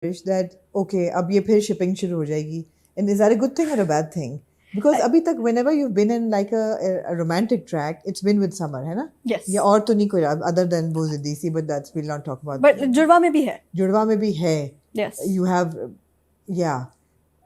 that okay अब ये फिर shipping शुरू हो जाएगी, and is that a good thing or a bad thing? Because अभी तक whenever you've been in like a romantic track, it's been with Summer, है ना? Yes. या और तो नहीं कोई other than वो ज़िद्दी, but that's we'll not talk about. But जुड़वा में भी है. जुड़वा में भी है. Yes. You have yeah.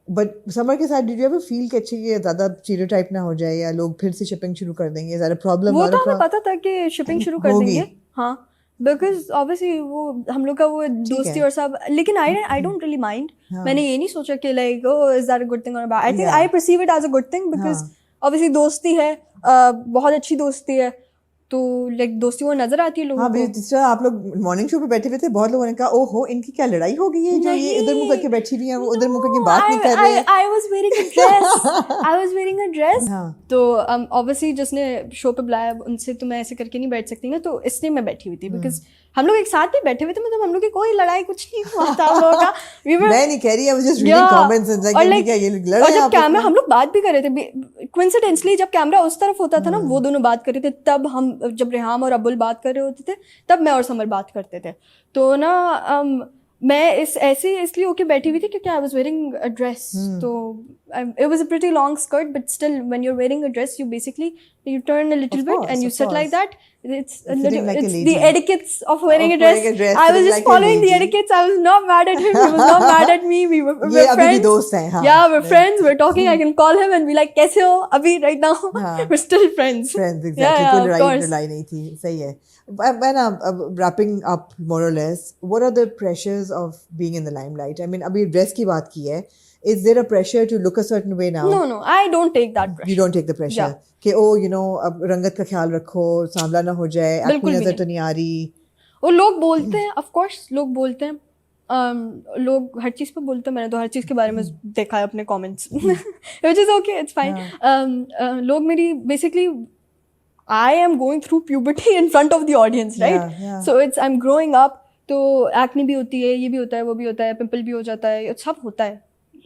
But Summer के साथ did you ever feel कि अच्छी ये ज़्यादा stereotype ना हो जाए या लोग फिर से shipping शुरू कर देंगे? Is that a problem? वो तो हमें पता था कि shipping शुरू कर देंगे. हाँ. Because obviously वो हम लोग का वो दोस्ती और सब, लेकिन I don't really mind. मैंने ये नहीं सोचा कि like oh is that a good thing or a bad. I think I perceive it as a good thing because obviously दोस्ती है, बहुत अच्छी दोस्ती है, तो like दोस्ती वो नजर आती है लोगों को. हाँ, जिस तरह आप लोग मॉर्निंग शो पे बैठे हुए थे, बहुत लोगों ने कहा ओहो इनकी क्या लड़ाई हो गई है जो ये इधर मुंह करके बैठी हुई है, वो उधर मुंह करके बात नहीं कर रहे हैं. I was wearing a dress. तो obviously जिसने शो पे बुलाया उनसे तो मैं ऐसे करके नहीं बैठ सकती ना, तो इसलिए मैं बैठी हुई थी because हम लोग एक साथ भी बैठे हुए थे, मतलब हम लोग की कोई लड़ाई कुछ नहीं हुआ था हम लोगों का. मैं नहीं कह रही, I was just reading comments and like क्या ये लड़ रहे हैं. जब कैमरा हम लोग बात भी कर रहे थे, coincidentally जब कैमरा उस तरफ होता था ना, वो दोनों बात कर रहे थे, तब हम जब रेहाम और अबुल बात कर रहे होते थे तब मैं और समर बात करते थे. तो ना मैं इसलिए होके बैठी हुई थी क्योंकि I was wearing a dress. तो it was a pretty long skirt, but still when you're wearing a dress you turn a little bit and you sit like that. It's the etiquettes of wearing a dress. I was just following the etiquettes. I was not mad at him. He was not mad at me. We're friends. Yeah, we're friends. We're talking. I can call him and be like, "कैसे हो अभी right now?" We're still friends. Friends, exactly. कोई लड़ाई नहीं थी. सही है. When wrapping up more or less, what are the pressures of being in the limelight? I mean, अभी dress की बात की है. Is there a pressure to look a certain way now? No, I don't take that pressure. You don't take the pressure. कि अब रंगत का ख्याल रखो, सांवला ना हो जाए, आपकी नजर तो नहीं आ रही. वो लोग बोलते हैं, of course लोग बोलते हैं, लोग हर चीज़ पे बोलते हैं. मैंने तो हर चीज़ के बारे में देखा है अपने comments, which is okay, it's fine. लोग मेरी basically I am going through puberty in front of the audience, right? Yeah. So I'm growing up, तो acne भी होती है, ये भी होता है, वो भी होता है, पिंपल भी हो जाता है, सब होता है.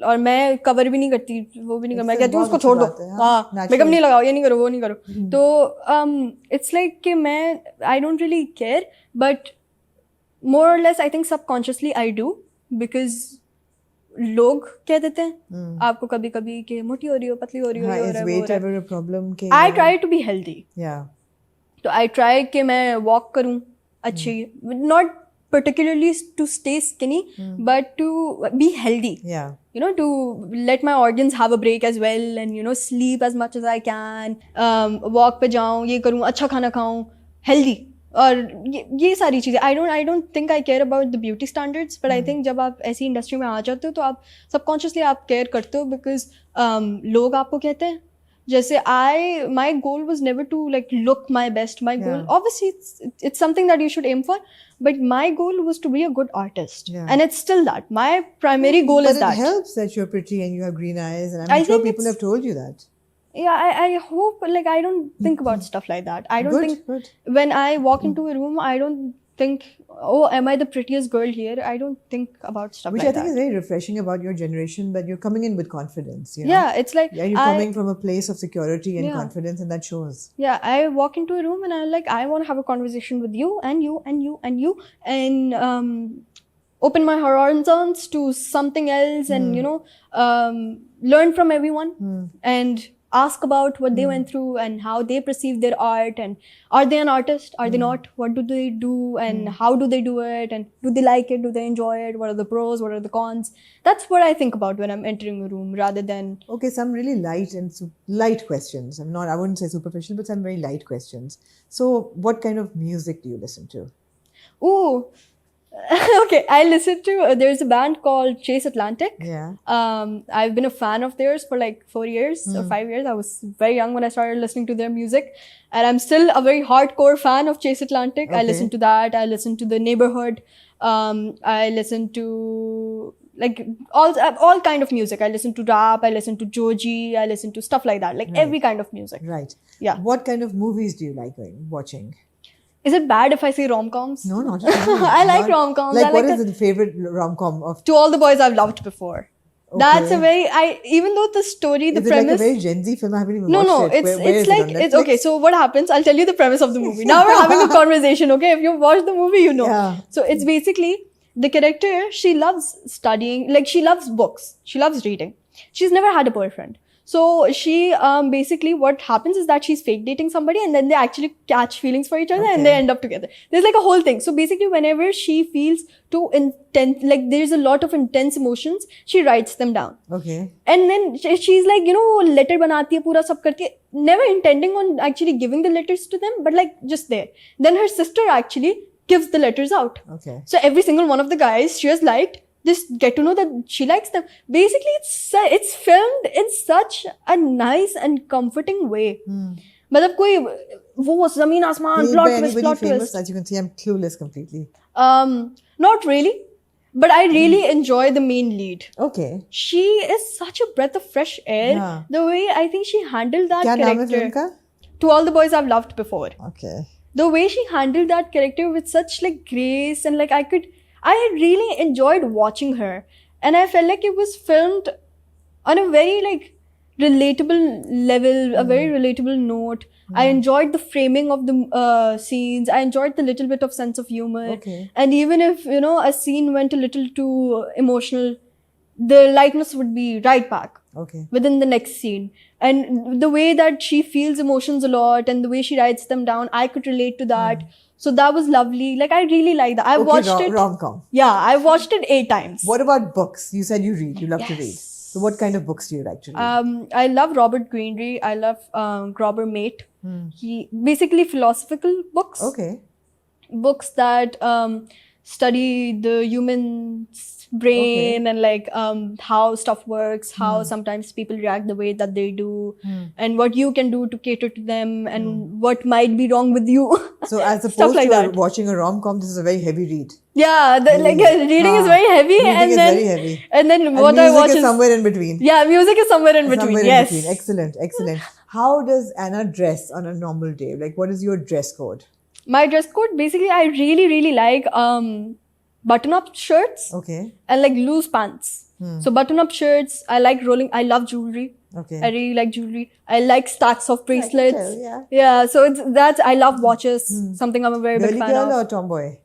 और मैं कवर भी नहीं करती, वो भी नहीं करती, मैं कहती हूँ उसको छोड़ दो, हाँ मेकअप नहीं लगाओ, ये नहीं करो, वो नहीं करो. तो इट्स लाइक कि मैं I don't really care, but more और less I think subconsciously I do, because लोग कह देते हैं आपको कभी कभी कि मोटी हो रही हो, पतली हो रही हो. I try to be healthy, तो आई ट्राई कि मैं वॉक करूँ अच्छी, not particularly to stay skinny, but to be healthy. To let my organs have a break as well, and sleep as much as I can, walk पे जाऊँ, ये करूँ, अच्छा खाना खाऊँ, healthy. और ये सारी चीज़ें I don't think I care about the beauty standards, but I think जब आप ऐसी इंडस्ट्री में आ जाते हो तो आप subconsciously आप केयर करते हो, because लोग आपको कहते हैं. जैसे my goal was never to like look my best. My goal, obviously it's something that you should aim for, but my goal was to be a good artist, and it's still that. My primary goal is that. But it helps that you're pretty and you have green eyes, and I'm sure people have told you that. Yeah, I hope, like, I don't think about stuff like that. I don't think when I walk into a room, I don't think, oh, am I the prettiest girl here? I don't think about stuff like that. Which I think is very refreshing about your generation, that you're coming in with confidence. Yeah, it's like you're coming from a place of security and confidence, and that shows. Yeah, I walk into a room and I'm like, I want to have a conversation with you and you and you and you, and open my horizons to something else, and learn from everyone, and ask about what they went through and how they perceive their art, and are they an artist, are they not, what do they do, and how do they do it, and do they like it, do they enjoy it, what are the pros, what are the cons. That's what I think about when I'm entering a room, rather than some really light questions. I wouldn't say superficial, but some very light questions. So what kind of music do you listen to? Okay, I listen to, there's a band called Chase Atlantic. I've been a fan of theirs for like 4 years or 5 years. I was very young when I started listening to their music, and I'm still a very hardcore fan of Chase Atlantic. I listen to that. I listen to The Neighborhood. I listen to like all kind of music. I listen to rap. I listen to Joji. I listen to stuff like that. Like every kind of music. Right. Yeah. What kind of movies do you like watching? Is it bad if I say rom-coms? No, not at all. I like rom-coms. Like, what is the favorite rom-com of? To All the Boys I've Loved Before. Okay. That's a very, even though the story, the premise. Is it like a very Gen Z film? I haven't even watched it. It's like, it's okay. So what happens? I'll tell you the premise of the movie. Now we're having a conversation, okay? If you watch the movie, you know. Yeah. So it's basically the character, she loves studying, like she loves books, she loves reading. She's never had a boyfriend. So she basically what happens is that she's fake dating somebody and then they actually catch feelings for each other and they end up together. There's like a whole thing. So basically whenever she feels too intense, like there's a lot of intense emotions, she writes them down. Okay. And then she's like, you know, letter banati hai, pura sab karti hai, never intending on actually giving the letters to them, but like just there. Then her sister actually gives the letters out. Okay. So every single one of the guys she has liked, just get to know that she likes them. Basically, it's filmed in such a nice and comforting way. मतलब कोई वो ज़मीन आसमान plot twist, plot twist. As you can see, I'm clueless completely. Not really, but I really enjoy the main lead. Okay. She is such a breath of fresh air. Yeah. The way I think she handled that क्या नाम है character. Film का? To All the Boys I've Loved Before. Okay. The way she handled that character with such like grace and like I really enjoyed watching her, and I felt like it was filmed on a very like relatable level, a very relatable note. I enjoyed the framing of the scenes. I enjoyed the little bit of sense of humor. Okay. And even if, you know, a scene went a little too emotional, the lightness would be right back. Okay. Within the next scene. And the way that she feels emotions a lot and the way she writes them down, I could relate to that. So that was lovely. Like, I really like that. I've watched it. Rom-com. Yeah, I've watched it 8 times. What about books? You said you read. You love to read. Yes. So what kind of books do you like to read? I love Robert Greenry. I love Grobber Mate. He basically philosophical books. Okay. Books that study the human's brain and like how stuff works, how sometimes people react the way that they do, and what you can do to cater to them, and what might be wrong with you. So as Stuff opposed like to that. watching a rom-com, this is a very heavy read. Yeah, like reading is very heavy, Reading and is then very heavy. and then And what I music watch is somewhere in between. yeah, music is somewhere in between. Somewhere Yes. in between. Excellent, excellent. How does Anna dress on a normal day? Like, what is your dress code? My dress code, basically, I really like button-up shirts Okay. and like loose pants. So button-up shirts, I like rolling. I love jewelry. Okay. I really like jewelry. I like stacks of bracelets. tell, Yeah. So it's that. I love watches. Something I'm a very big Girly fan girl of. or tomboy?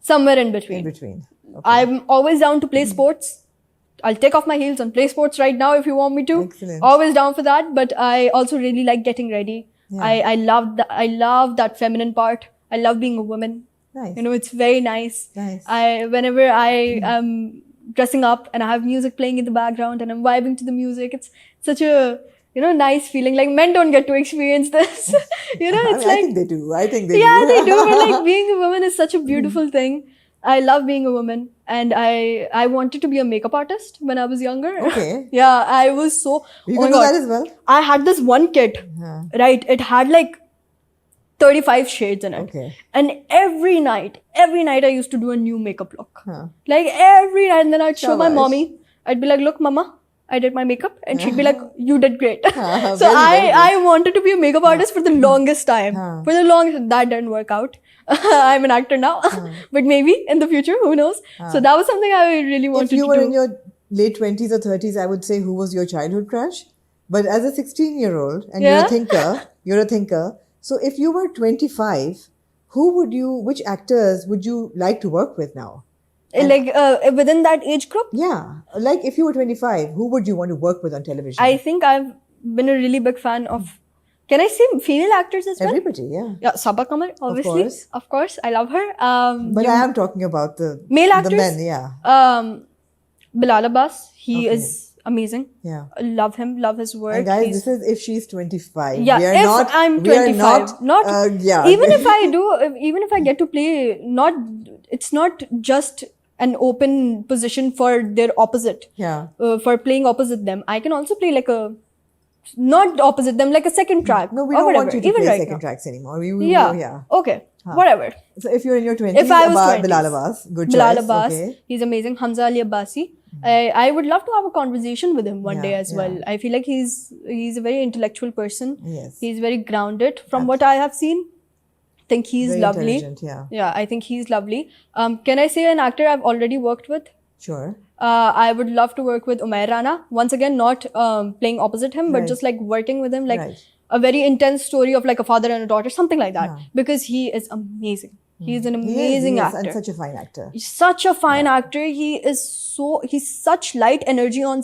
Somewhere in In between. between. Okay. I'm always down to play sports. I'll take off my heels and play sports right now if you want me to. Excellent. Always down for that. But I also really like getting ready. Yeah. I love that feminine part. I love being a woman. Nice. You know, it's very nice. Nice. Whenever I am dressing up and I have music playing in the background and I'm vibing to the music, it's such a, you know, nice feeling. Like, men don't get to experience this. You know, it's I like, think they do. I think they yeah, do. they do. But like, being a woman is such a beautiful thing. I love being a woman, and I wanted to be a makeup artist when I was younger. Okay. Yeah, I was so. You oh can my do God. that as well. I had this one kit, right? It had like 35 shades in it. Okay. And every night I used to do a new makeup look. Like every night, and then I'd show my Shabash. mommy. I'd be like, "Look, mama, I did my makeup," and she'd be like, "You did great." So very, very good. I wanted to be a makeup artist for the longest time. For the longest, that didn't work out. I'm an actor now, but maybe in the future, who knows? So that was something I really If wanted you to were do. in your late 20s or 30s, I would say who was your childhood crush? But as a 16-year-old, and Yeah. you're a thinker. So if you were 25, which actors would you like to work with now? Like within that age group, Yeah. Like if you were 25, who would you want to work with on television? I think I've been a really big fan of. Can I say female actors as well? Everybody, yeah. Yeah, Sabaa Kamal, obviously. course. Of course, I love her. But I am talking about the Male actors? the men, yeah. Bilal Abbas, he is amazing. Yeah. I love him, love his work. And guys, He's- this is if she's 25. yeah, we are if not, I'm we are 25, not yeah. even if I do, even if I get to play, it's not just an open position for their opposite. Yeah. For playing opposite them, I can also play like a, not opposite them, like a second track. No, we or don't whatever, want you to even play right second now. tracks anymore. Yeah. Yeah. Okay. Whatever. So if you're in your 20s, If I was 20s, Bilal Abbas, good Bilal choice. Abbas, Okay. he's amazing. Hamza Ali Abbasi. I would love to have a conversation with him one Yeah, day as well. yeah. I feel like he's a very intellectual person. Yes. He's very grounded. From what I have seen, I think he's Very lovely. intelligent, yeah. Yeah, I think he's lovely. Can I say an actor I've already worked with? Sure. I would love to work with Umair Rana. Once again, not playing opposite him, but Right. just like working with him, like Right. a very intense story of like a father and a daughter, something like that. Because he is amazing. He is an He amazing is, actor. and such a fine actor. Such a fine actor. He's such light energy on